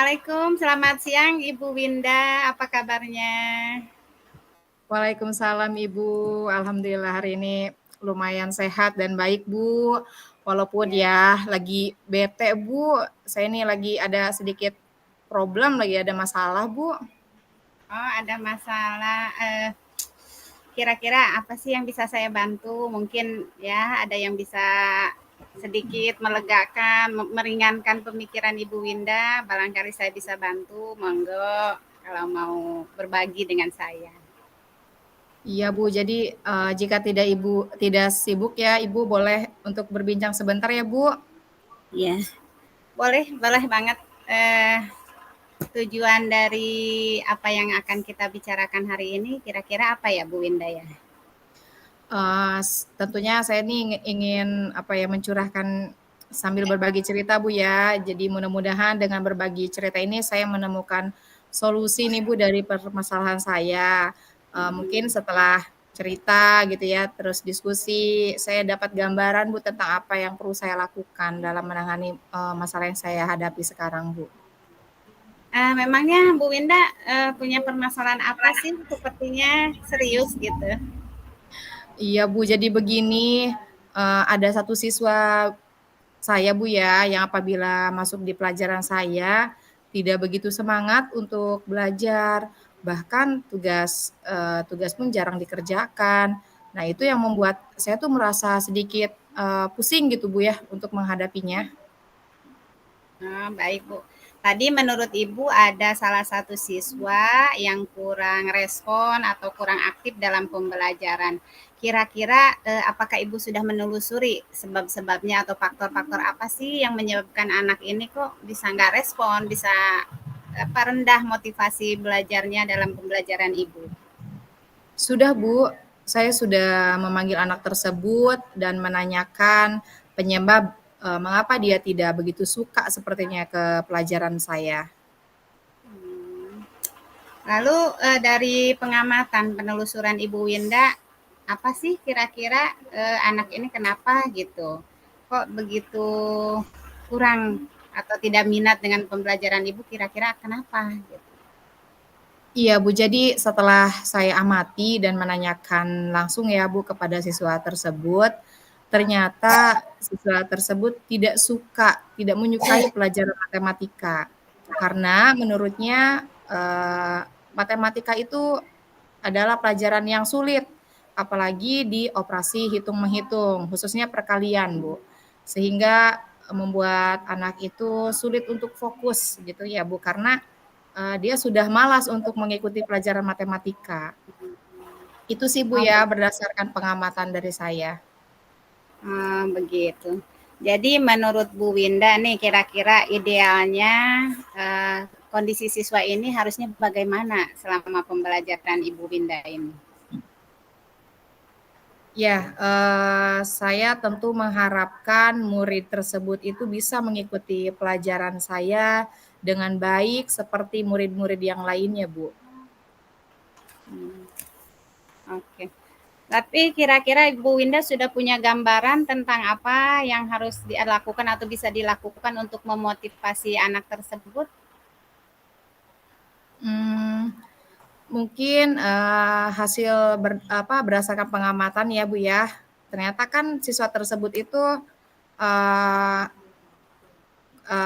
Assalamualaikum, selamat siang Ibu Winda, apa kabarnya? Waalaikumsalam Ibu, alhamdulillah hari ini lumayan sehat dan baik Bu. Walaupun Ya. ya lagi bete Bu, saya ini lagi ada sedikit problem, lagi ada masalah Bu. Oh, ada masalah. Kira-kira apa sih yang bisa saya bantu? Mungkin ya ada yang bisa sedikit melegakan, meringankan pemikiran Ibu Winda. Barangkali saya bisa bantu. Monggo kalau mau berbagi dengan saya. Iya Bu, jadi jika tidak sibuk ya Ibu boleh untuk berbincang sebentar ya Bu. Iya, boleh, boleh banget. Eh, Tujuan dari apa yang akan kita bicarakan hari ini kira-kira apa ya Bu Winda ya? Tentunya saya nih ingin apa ya mencurahkan sambil berbagi cerita Bu ya. Jadi mudah-mudahan dengan berbagi cerita ini saya menemukan solusi nih Bu dari permasalahan saya. Mungkin setelah cerita gitu ya, terus diskusi, saya dapat gambaran Bu tentang apa yang perlu saya lakukan dalam menangani masalah yang saya hadapi sekarang Bu. Memangnya Bu Winda punya permasalahan apa sih? Sepertinya serius gitu. Iya Bu, jadi begini, ada satu siswa saya Bu ya, yang apabila masuk di pelajaran saya, tidak begitu semangat untuk belajar, bahkan tugas pun jarang dikerjakan. Nah itu yang membuat saya tuh merasa sedikit, pusing gitu Bu ya, untuk menghadapinya. Baik Bu. Tadi menurut Ibu ada salah satu siswa yang kurang respon atau kurang aktif dalam pembelajaran. Kira-kira apakah Ibu sudah menelusuri sebab-sebabnya atau faktor-faktor apa sih yang menyebabkan anak ini kok bisa nggak respon, bisa rendah motivasi belajarnya dalam pembelajaran Ibu? Sudah Bu, saya sudah memanggil anak tersebut dan menanyakan penyebab, mengapa dia tidak begitu suka sepertinya ke pelajaran saya. Lalu dari pengamatan penelusuran Ibu Winda, apa sih kira-kira anak ini kenapa gitu? Kok begitu kurang atau tidak minat dengan pembelajaran Ibu, kira-kira kenapa gitu? Iya Bu, jadi setelah saya amati dan menanyakan langsung ya Bu kepada siswa tersebut, ternyata siswa tersebut tidak menyukai pelajaran matematika. Karena menurutnya matematika itu adalah pelajaran yang sulit, apalagi di operasi hitung-menghitung, khususnya perkalian Bu. Sehingga membuat anak itu sulit untuk fokus gitu ya Bu, karena dia sudah malas untuk mengikuti pelajaran matematika. Itu sih Bu Oh, ya, berdasarkan pengamatan dari saya. begitu. Jadi menurut Bu Winda nih kira-kira idealnya kondisi siswa ini harusnya bagaimana selama pembelajaran Ibu Winda ini? Ya, saya tentu mengharapkan murid tersebut itu bisa mengikuti pelajaran saya dengan baik seperti murid-murid yang lainnya, Bu. Hmm, Oke. Tapi kira-kira Ibu Winda sudah punya gambaran tentang apa yang harus dilakukan atau bisa dilakukan untuk memotivasi anak tersebut? Hmm, Mungkin berdasarkan pengamatan ya Bu ya. Ternyata kan siswa tersebut itu uh,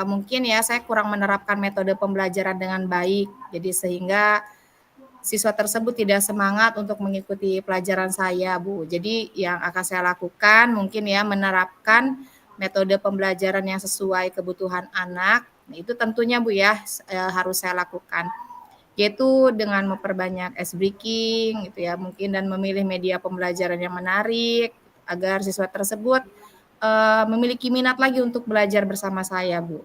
mungkin ya saya kurang menerapkan metode pembelajaran dengan baik. Jadi sehingga siswa tersebut tidak semangat untuk mengikuti pelajaran saya, Bu. Jadi yang akan saya lakukan mungkin ya menerapkan metode pembelajaran yang sesuai kebutuhan anak. Nah, itu tentunya Bu ya harus saya lakukan. Yaitu dengan memperbanyak ice breaking gitu ya, mungkin dan memilih media pembelajaran yang menarik agar siswa tersebut memiliki minat lagi untuk belajar bersama saya, Bu.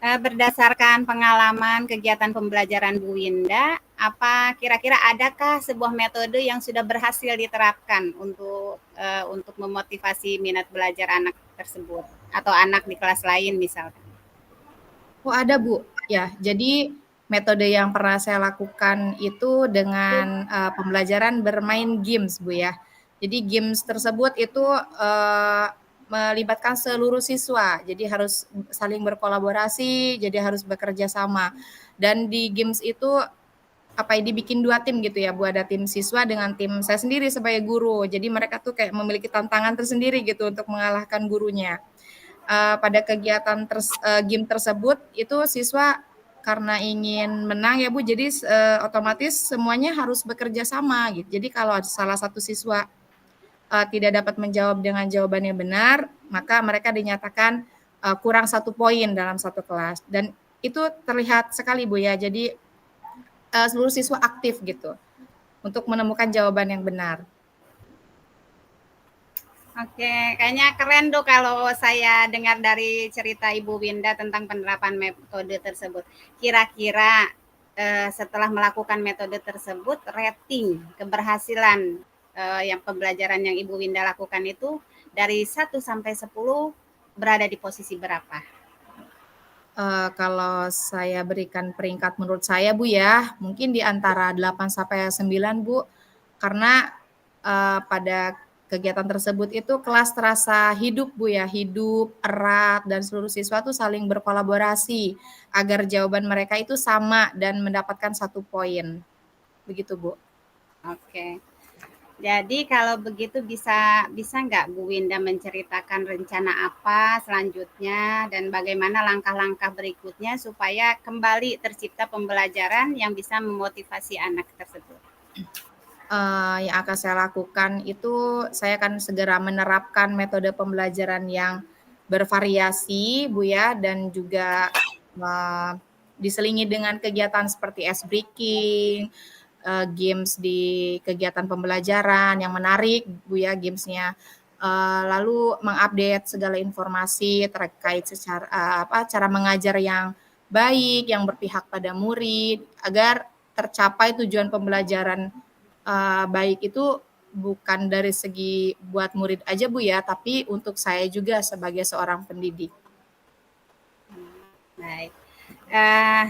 Berdasarkan pengalaman kegiatan pembelajaran Bu Winda, apa kira-kira adakah sebuah metode yang sudah berhasil diterapkan untuk memotivasi minat belajar anak tersebut atau anak di kelas lain misalkan? Oh ada Bu, ya jadi metode yang pernah saya lakukan itu dengan pembelajaran bermain games Bu ya. Jadi games tersebut itu melibatkan seluruh siswa. Jadi harus saling berkolaborasi, jadi harus bekerja sama. Dan di games itu dibikin 2 tim gitu ya Bu, ada tim siswa dengan tim saya sendiri sebagai guru. Jadi mereka tuh kayak memiliki tantangan tersendiri gitu untuk mengalahkan gurunya. Pada kegiatan game tersebut itu siswa karena ingin menang ya Bu, jadi otomatis semuanya harus bekerja sama gitu. Jadi kalau salah satu siswa tidak dapat menjawab dengan jawaban yang benar, maka mereka dinyatakan kurang 1 poin dalam satu kelas. Dan itu terlihat sekali Bu ya. Jadi seluruh siswa aktif gitu untuk menemukan jawaban yang benar. Oke, kayaknya keren tuh kalau saya dengar dari cerita Ibu Winda tentang penerapan metode tersebut. Kira-kira setelah melakukan metode tersebut, rating keberhasilan yang pembelajaran yang Ibu Winda lakukan itu dari 1 sampai 10 berada di posisi berapa? Kalau saya berikan peringkat menurut saya Bu ya, mungkin di antara 8 sampai 9 Bu, karena pada kegiatan tersebut itu kelas terasa hidup Bu ya, hidup, erat, dan seluruh siswa tuh saling berkolaborasi agar jawaban mereka itu sama dan mendapatkan 1 poin. Begitu Bu. Oke. Jadi kalau begitu bisa bisa nggak Bu Winda menceritakan rencana apa selanjutnya dan bagaimana langkah-langkah berikutnya supaya kembali tercipta pembelajaran yang bisa memotivasi anak tersebut? Yang akan saya lakukan itu saya akan segera menerapkan metode pembelajaran yang bervariasi Bu ya, dan juga diselingi dengan kegiatan seperti ice breaking, games di kegiatan pembelajaran yang menarik Bu ya gamesnya. Lalu mengupdate segala informasi terkait cara mengajar yang baik, yang berpihak pada murid, agar tercapai tujuan pembelajaran baik itu bukan dari segi buat murid aja Bu ya, tapi untuk saya juga sebagai seorang pendidik. Baik. Eh,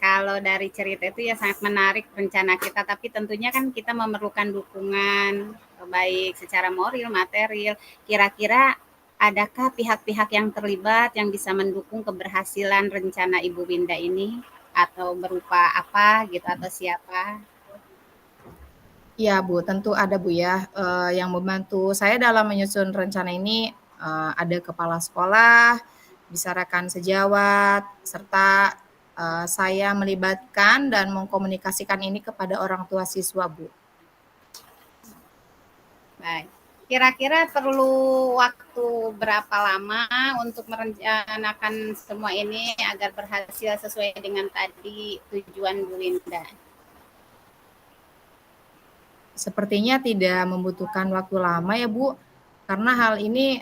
Kalau dari cerita itu ya sangat menarik rencana kita, tapi tentunya kan kita memerlukan dukungan baik secara moral, material. Kira-kira adakah pihak-pihak yang terlibat yang bisa mendukung keberhasilan rencana Ibu Winda ini? Atau berupa apa gitu atau siapa? Iya Bu, tentu ada Bu ya, yang membantu saya dalam menyusun rencana ini, ada kepala sekolah, bisa rekan sejawat, serta saya melibatkan dan mengkomunikasikan ini kepada orang tua siswa Bu. Baik. Kira-kira perlu waktu berapa lama untuk merencanakan semua ini agar berhasil sesuai dengan tadi tujuan Bu Winda? Sepertinya tidak membutuhkan waktu lama ya Bu, karena hal ini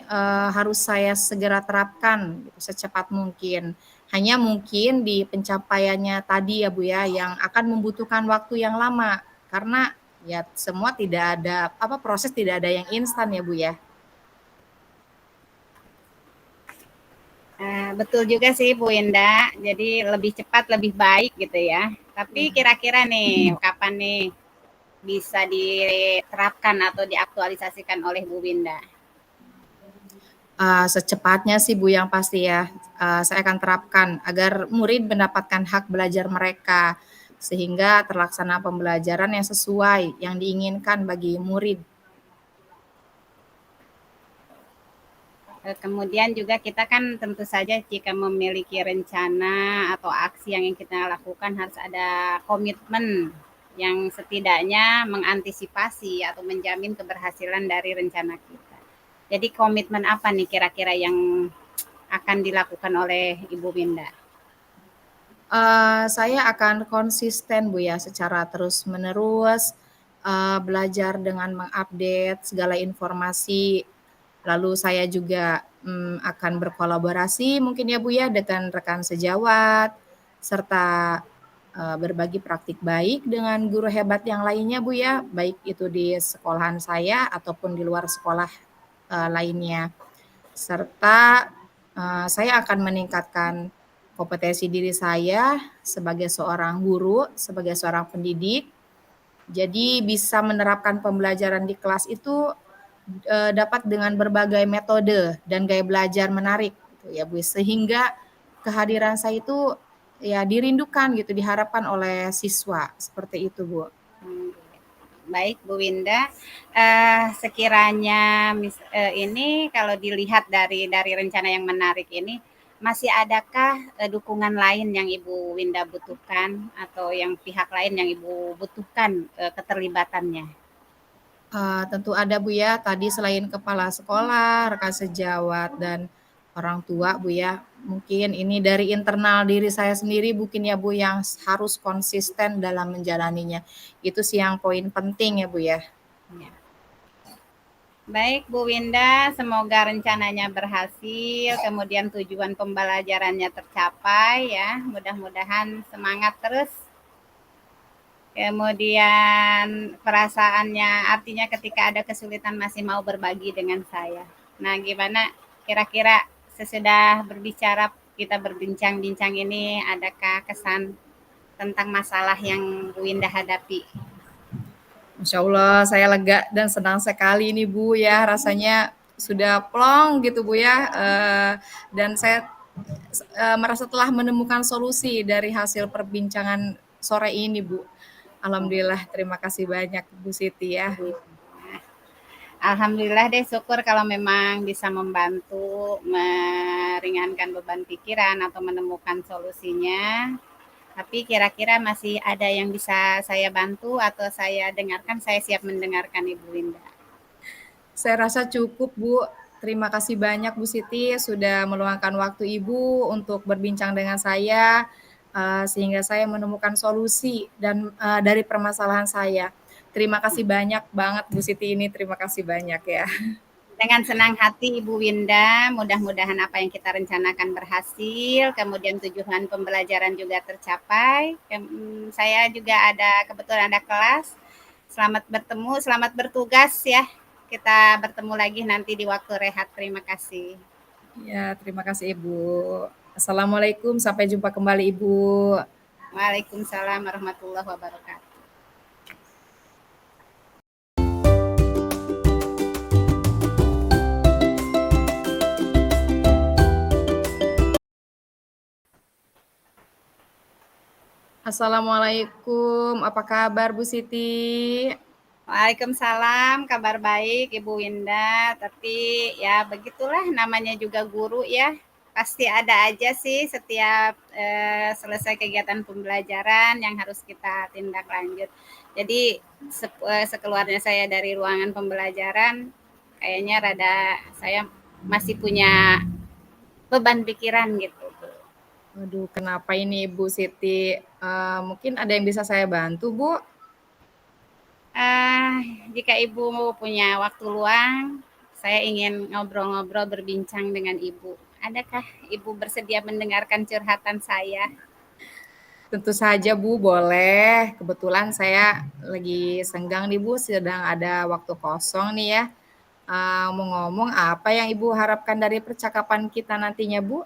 harus saya segera terapkan gitu, secepat mungkin. Hanya mungkin di pencapaiannya tadi ya Bu ya, yang akan membutuhkan waktu yang lama, karena ya semua tidak ada proses tidak ada yang instan ya Bu ya. Betul juga sih Bu Winda, jadi lebih cepat lebih baik gitu ya. Tapi kira-kira nih kapan nih bisa diterapkan atau diaktualisasikan oleh Bu Winda? Secepatnya sih Bu yang pasti ya, saya akan terapkan agar murid mendapatkan hak belajar mereka, sehingga terlaksana pembelajaran yang sesuai yang diinginkan bagi murid. Kemudian juga kita kan tentu saja jika memiliki rencana atau aksi yang ingin kita lakukan harus ada komitmen yang setidaknya mengantisipasi atau menjamin keberhasilan dari rencana kita. Jadi komitmen apa nih kira-kira yang akan dilakukan oleh Ibu Winda? Saya akan konsisten Bu ya, secara terus-menerus, belajar dengan mengupdate segala informasi. Lalu saya juga akan berkolaborasi mungkin ya Bu ya dengan rekan sejawat, serta berbagi praktik baik dengan guru hebat yang lainnya Bu ya, baik itu di sekolahan saya ataupun di luar sekolah lainnya. Serta saya akan meningkatkan kompetensi diri saya sebagai seorang guru, sebagai seorang pendidik. Jadi bisa menerapkan pembelajaran di kelas itu dapat dengan berbagai metode dan gaya belajar menarik gitu ya Bu. Sehingga kehadiran saya itu ya dirindukan gitu, diharapkan oleh siswa, seperti itu Bu. Hmm, baik Bu Winda, sekiranya ini kalau dilihat dari rencana yang menarik ini, masih adakah dukungan lain yang Ibu Winda butuhkan atau yang pihak lain yang Ibu butuhkan keterlibatannya? Tentu ada Bu ya, tadi selain kepala sekolah, rekan sejawat, dan orang tua Bu ya, mungkin ini dari internal diri saya sendiri mungkin ya Bu yang harus konsisten dalam menjalaninya. Itu sih yang poin penting ya Bu ya. Ya. Baik Bu Winda, semoga rencananya berhasil, kemudian tujuan pembelajarannya tercapai ya. Mudah-mudahan semangat terus. Kemudian perasaannya artinya ketika ada kesulitan masih mau berbagi dengan saya. Nah, gimana kira-kira sesudah berbicara kita berbincang-bincang ini adakah kesan tentang masalah yang Bu Winda hadapi? Masya Allah, saya lega dan senang sekali ini Bu ya, rasanya sudah plong gitu Bu ya, dan saya merasa telah menemukan solusi dari hasil perbincangan sore ini Bu. Alhamdulillah, terima kasih banyak Bu Siti ya. Alhamdulillah deh, syukur kalau memang bisa membantu meringankan beban pikiran atau menemukan solusinya. Tapi kira-kira masih ada yang bisa saya bantu atau saya dengarkan, saya siap mendengarkan Ibu Winda. Saya rasa cukup Bu. Terima kasih banyak Bu Siti sudah meluangkan waktu Ibu untuk berbincang dengan saya sehingga saya menemukan solusi dan dari permasalahan saya. Terima kasih banyak banget Bu Siti ini. Terima kasih banyak ya. Dengan senang hati Ibu Winda, mudah-mudahan apa yang kita rencanakan berhasil, kemudian tujuan pembelajaran juga tercapai. Saya juga kebetulan ada kelas. Selamat bertemu, selamat bertugas ya. Kita bertemu lagi nanti di waktu rehat. Terima kasih. Ya, terima kasih Ibu. Assalamualaikum, sampai jumpa kembali Ibu. Waalaikumsalam warahmatullahi wabarakatuh. Assalamualaikum, apa kabar Bu Siti? Waalaikumsalam, kabar baik Ibu Winda. Tapi ya begitulah namanya juga guru ya. Pasti ada aja sih setiap selesai kegiatan pembelajaran yang harus kita tindak lanjut. Jadi sekeluarnya saya dari ruangan pembelajaran, kayaknya saya masih punya beban pikiran gitu. Waduh, kenapa ini Bu Siti? Mungkin ada yang bisa saya bantu Bu? Jika Ibu punya waktu luang, saya ingin ngobrol-ngobrol berbincang dengan Ibu. Adakah Ibu bersedia mendengarkan curhatan saya? Tentu saja Bu, boleh. Kebetulan saya lagi senggang nih Bu, sedang ada waktu kosong nih ya. Ngomong-ngomong, apa yang Ibu harapkan dari percakapan kita nantinya Bu?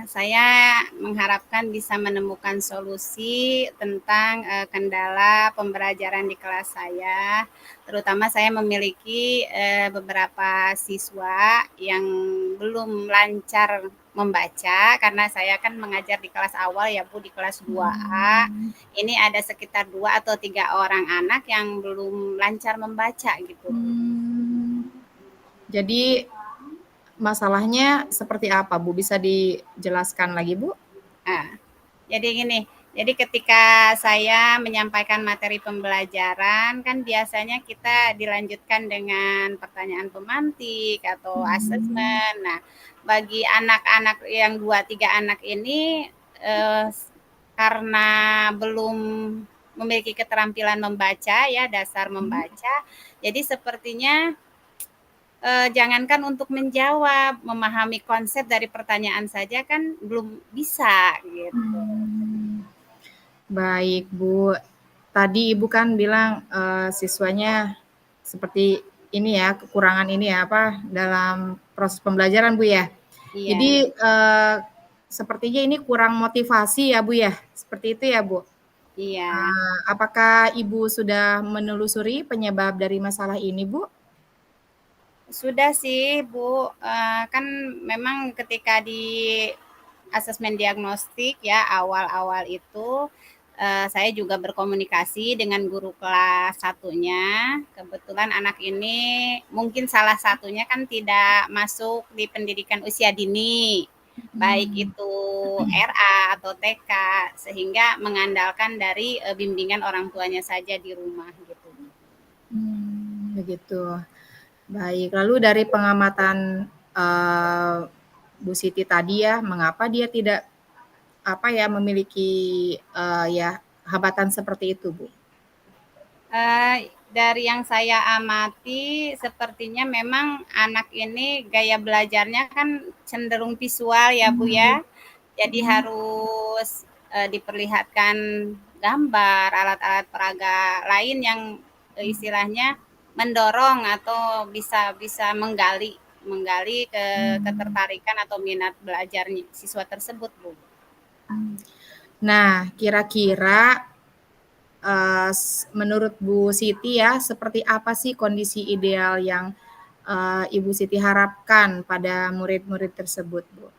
Saya mengharapkan bisa menemukan solusi tentang kendala pembelajaran di kelas saya. Terutama saya memiliki beberapa siswa yang belum lancar membaca karena saya kan mengajar di kelas awal ya Bu, di kelas 2A. Ini ada sekitar 2 atau 3 orang anak yang belum lancar membaca gitu. Jadi masalahnya seperti apa Bu? Bisa dijelaskan lagi Bu? Jadi gini, jadi ketika saya menyampaikan materi pembelajaran, kan biasanya kita dilanjutkan dengan pertanyaan pemantik atau asesmen. Nah, bagi anak-anak yang 2-3 anak ini, karena belum memiliki keterampilan membaca ya, dasar membaca, jadi sepertinya jangankan untuk menjawab, memahami konsep dari pertanyaan saja kan belum bisa gitu. Baik Bu. Tadi Ibu kan bilang siswanya seperti ini ya, kekurangan ini ya apa dalam proses pembelajaran Bu ya. Iya. Jadi sepertinya ini kurang motivasi ya Bu ya, seperti itu ya Bu. Iya. Apakah Ibu sudah menelusuri penyebab dari masalah ini Bu? Sudah sih, Bu, kan memang ketika di asesmen diagnostik ya, awal-awal itu, saya juga berkomunikasi dengan guru kelas satunya. Kebetulan anak ini mungkin salah satunya kan tidak masuk di pendidikan usia dini, baik Hmm. itu RA atau TK, sehingga mengandalkan dari, bimbingan orang tuanya saja di rumah, gitu. Begitu. Baik, lalu dari pengamatan, Bu Siti tadi ya, mengapa dia tidak, memiliki, ya hambatan seperti itu, Bu? Dari yang saya amati, sepertinya memang anak ini gaya belajarnya kan cenderung visual ya, Bu, ya. Jadi harus, diperlihatkan gambar, alat-alat peraga lain yang, istilahnya mendorong atau bisa bisa menggali menggali ketertarikan atau minat belajarnya siswa tersebut, Bu. Nah, kira-kira, menurut Bu Siti ya, seperti apa sih kondisi ideal yang, Ibu Siti harapkan pada murid-murid tersebut, Bu?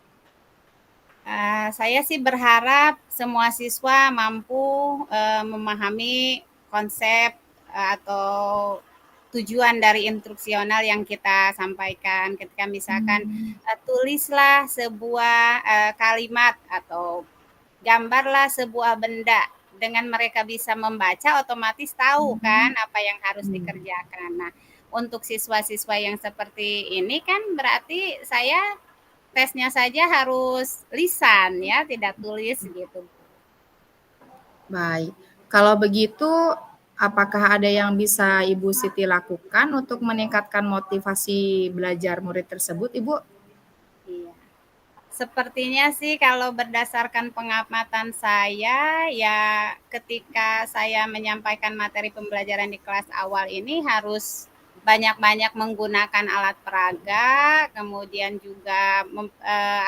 Saya sih berharap semua siswa mampu, memahami konsep, atau tujuan dari instruksional yang kita sampaikan. Ketika misalkan, tulislah sebuah, kalimat atau gambarlah sebuah benda. Dengan mereka bisa membaca, otomatis tahu kan apa yang harus dikerjakan. Nah, untuk siswa-siswa yang seperti ini kan berarti saya tesnya saja harus lisan ya, tidak tulis gitu. Baik, kalau begitu apakah ada yang bisa Ibu Siti lakukan untuk meningkatkan motivasi belajar murid tersebut, Ibu? Iya. Sepertinya sih kalau berdasarkan pengamatan saya, ya ketika saya menyampaikan materi pembelajaran di kelas awal ini harus banyak-banyak menggunakan alat peraga, kemudian juga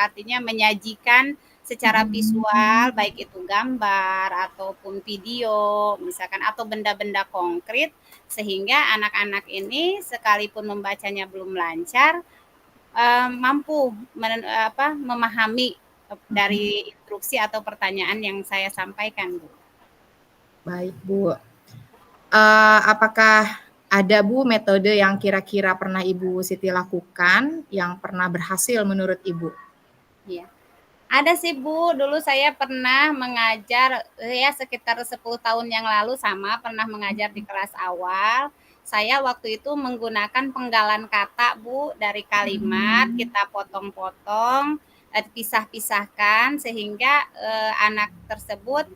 artinya menyajikan secara visual, baik itu gambar ataupun video, misalkan atau benda-benda konkret, sehingga anak-anak ini sekalipun membacanya belum lancar, mampu memahami dari instruksi atau pertanyaan yang saya sampaikan, Bu. Baik, Bu. Apakah ada, Bu, metode yang kira-kira pernah Ibu Siti lakukan yang pernah berhasil menurut Ibu? Iya. Ada sih, Bu, dulu saya pernah mengajar, ya sekitar 10 tahun yang lalu sama, pernah mengajar di kelas awal. Saya waktu itu menggunakan penggalan kata, Bu, dari kalimat kita potong-potong, pisah-pisahkan sehingga, anak tersebut,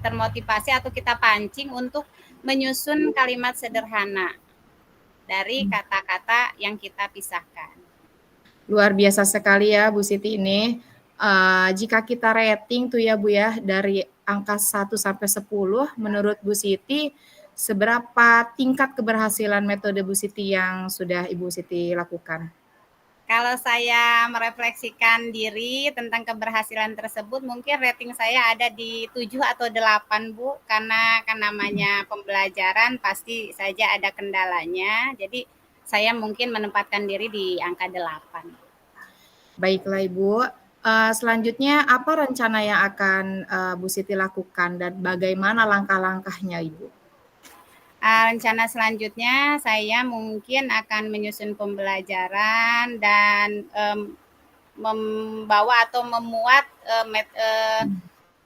termotivasi atau kita pancing untuk menyusun kalimat sederhana dari kata-kata yang kita pisahkan. Luar biasa sekali ya Bu Siti ini. Jika kita rating tuh ya Bu ya, dari angka 1 sampai 10, menurut Bu Siti, seberapa tingkat keberhasilan metode Bu Siti yang sudah Ibu Siti lakukan? Kalau saya merefleksikan diri tentang keberhasilan tersebut, mungkin rating saya ada di 7 atau 8, Bu, karena kan namanya pembelajaran pasti saja ada kendalanya. Jadi saya mungkin menempatkan diri di angka 8. Baiklah Ibu, selanjutnya apa rencana yang akan Bu Siti lakukan dan bagaimana langkah-langkahnya Ibu? Rencana selanjutnya saya mungkin akan menyusun pembelajaran dan membawa atau memuat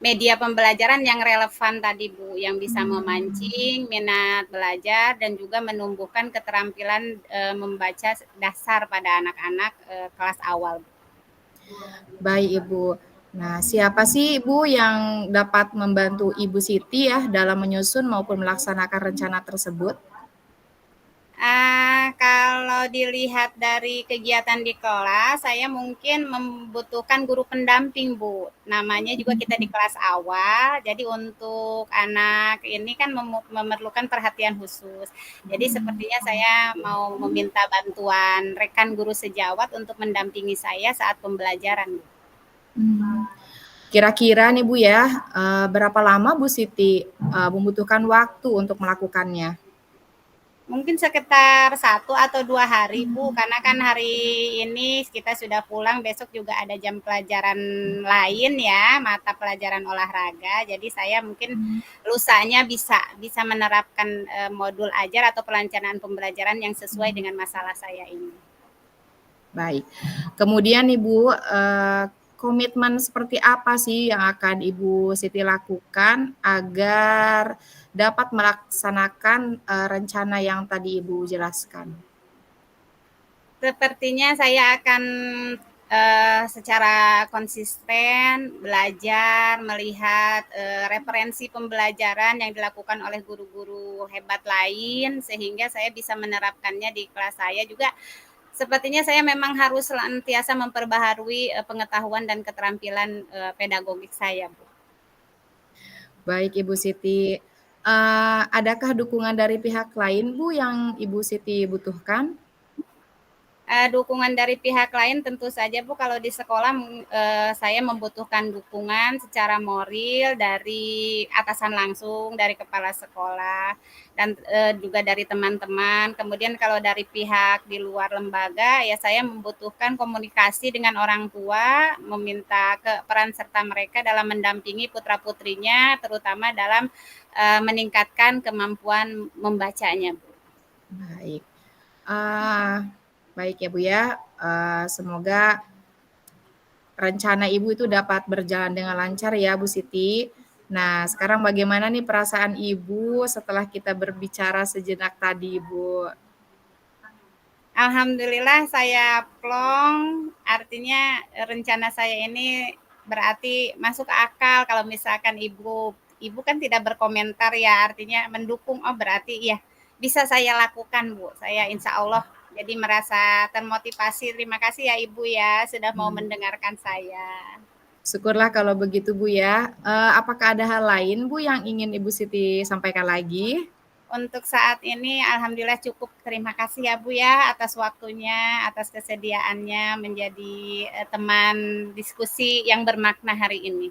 media pembelajaran yang relevan tadi, Bu, yang bisa memancing minat belajar dan juga menumbuhkan keterampilan membaca dasar pada anak-anak kelas awal. Baik Ibu. Nah, siapa sih Ibu yang dapat membantu Ibu Siti ya dalam menyusun maupun melaksanakan rencana tersebut? Kalau dilihat dari kegiatan di kelas, saya mungkin membutuhkan guru pendamping, Bu. Namanya juga kita di kelas awal, jadi untuk anak ini kan memerlukan perhatian khusus. Jadi sepertinya saya mau meminta bantuan rekan guru sejawat untuk mendampingi saya saat pembelajaran, Bu. Kira-kira nih Bu ya, berapa lama Bu Siti membutuhkan waktu untuk melakukannya? Mungkin sekitar 1 atau 2 hari, Bu, Mhm. karena kan hari ini kita sudah pulang, besok juga ada jam pelajaran lain ya, mata pelajaran olahraga. Jadi saya mungkin lusanya bisa bisa menerapkan modul ajar atau perencanaan pembelajaran yang sesuai dengan masalah saya ini. Baik. Kemudian Ibu, komitmen seperti apa sih yang akan Ibu Siti lakukan agar dapat melaksanakan, rencana yang tadi Ibu jelaskan? Sepertinya saya akan secara konsisten belajar, melihat referensi pembelajaran yang dilakukan oleh guru-guru hebat lain, sehingga saya bisa menerapkannya di kelas saya juga. Sepertinya saya memang harus senantiasa memperbaharui pengetahuan dan keterampilan pedagogik saya, Bu. Baik Ibu Siti, adakah dukungan dari pihak lain Bu yang Ibu Siti butuhkan? Dukungan dari pihak lain tentu saja, Bu, kalau di sekolah saya membutuhkan dukungan secara moral dari atasan langsung, dari kepala sekolah, dan juga dari teman-teman. Kemudian kalau dari pihak di luar lembaga, ya saya membutuhkan komunikasi dengan orang tua, meminta peran serta mereka dalam mendampingi putra-putrinya, terutama dalam meningkatkan kemampuan membacanya, Bu. Baik, baik ya Bu ya, semoga rencana Ibu itu dapat berjalan dengan lancar ya Bu Siti. Nah, sekarang bagaimana nih perasaan Ibu setelah kita berbicara sejenak tadi, Ibu? Alhamdulillah saya plong, artinya rencana saya ini berarti masuk akal kalau misalkan Ibu kan tidak berkomentar ya, artinya mendukung, oh berarti ya bisa saya lakukan, Bu. Saya insya Allah jadi merasa termotivasi. Terima kasih ya Ibu ya sudah mau mendengarkan saya. Syukurlah kalau begitu Bu ya. Apakah ada hal lain Bu yang ingin Ibu Siti sampaikan lagi? Untuk saat ini alhamdulillah cukup. Terima kasih ya Bu ya atas waktunya, atas kesediaannya menjadi teman diskusi yang bermakna hari ini.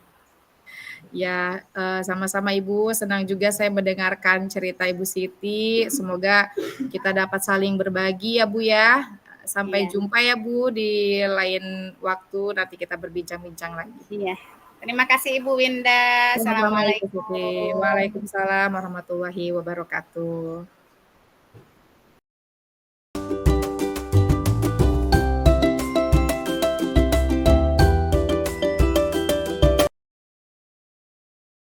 Ya, sama-sama Ibu, senang juga saya mendengarkan cerita Ibu Siti. Semoga kita dapat saling berbagi ya Bu ya. Sampai Iya, jumpa ya Bu di lain waktu, nanti kita berbincang-bincang lagi. iya. Terima kasih Ibu Winda. Sama-sama Ibu Siti. Assalamualaikum. Waalaikumsalam warahmatullahi wabarakatuh.